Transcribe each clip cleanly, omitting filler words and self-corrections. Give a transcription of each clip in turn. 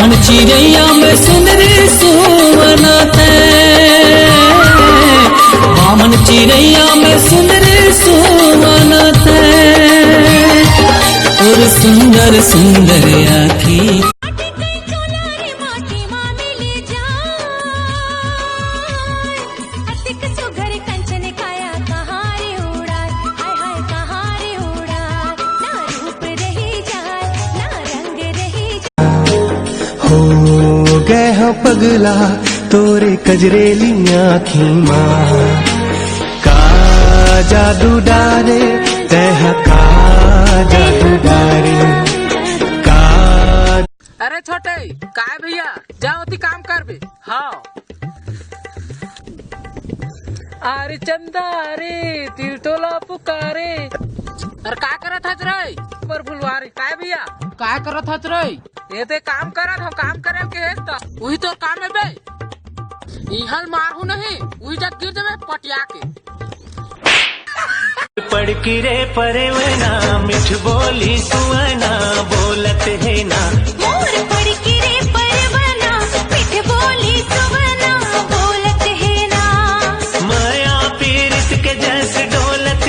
बामन चिड़ैया में सुंदरी सुवनते, बामन चिड़ैया में सुंदरी सुवनते, और सुंदर सुंदर आँखी हो गए हो पगला तोरे कजरेली आँखी माँ का जादू डारे तह का जादू डारे का। अरे छोटे काय भैया जाओ ती काम कर बे। हाँ अरे चंदा रे दिल तोला पुकारे। अरे काय करत हज रे पर फुलवारी काय भैया काय करत हज रे? ये ते काम करत हम काम करे के है तो वही तो काम है बे। इहल मारू नहीं वही जग गिर जावे पटिया के। पढ़ की रे परे वना मिठ बोली सुवना बोलत है ना मोर पढ़ की रे परवना मिठ बोली सुवना बोलत है ना। माया पीरित के जैसे डोलत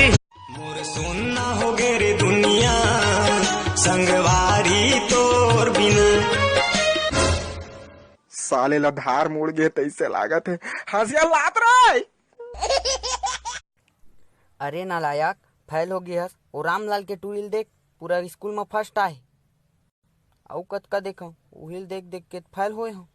मोर सोना हो गे रे दुनिया संगवारी तोर बिना। साले ला धार मुड़ गए तैसे लागत है हंसिया लात रहे। अरे नालायक फैल हो गया और रामलाल के टूरिल देख पूरा स्कूल में फर्स्ट आए औ कत का देखा उहिल देख देख के फैल होए हम।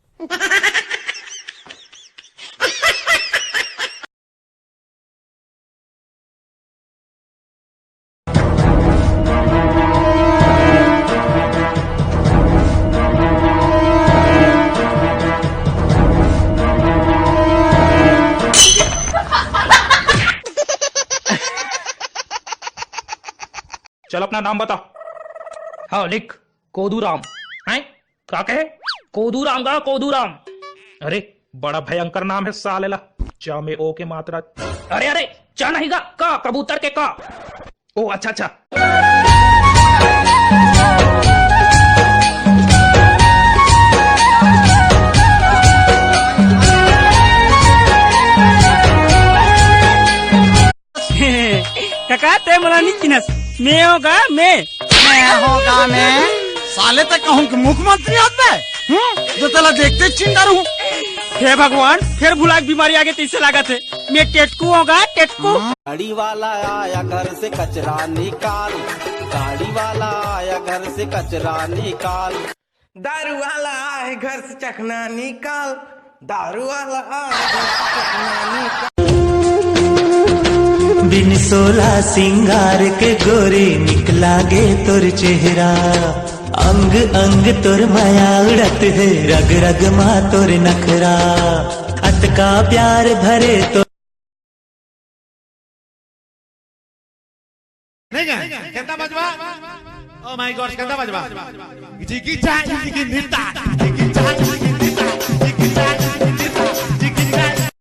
चल अपना नाम बता। हाँ लिख कोदूराम है क्या कहे कोदूराम का कोदूराम। अरे बड़ा भयंकर नाम है सालेला। चा में ओ के मात्रा। अरे अरे चा नहीं का कबूतर के का। ओ अच्छा अच्छा काका ते मला नहीं चिनस मैं होगा मैं होगा मैं साले तक कहूँ कि मुख्यमंत्री आता है जो तला देखते चिंता रहूं। हे भगवान फिर भुला बीमारी आगे तीसरे लागत है। मैं टेटकू होगा टेटकू। गाड़ी वाला आया घर से कचरा निकाल, गाड़ी वाला आया घर से कचरा निकाल। दारू वाला आए घर से चखना निकाल, दारू वाला आए घर से चखना निकाल। बिन सोला सिंगार के गोरे निकला गे तोर चेहरा अंग अंग तोर माया उड़त है रग रग मा तोर नखरा अतका प्यार भरे तो कहता बजवा ओ माय गॉड कहता बजवा जी की चाय जी की निता जी की चाय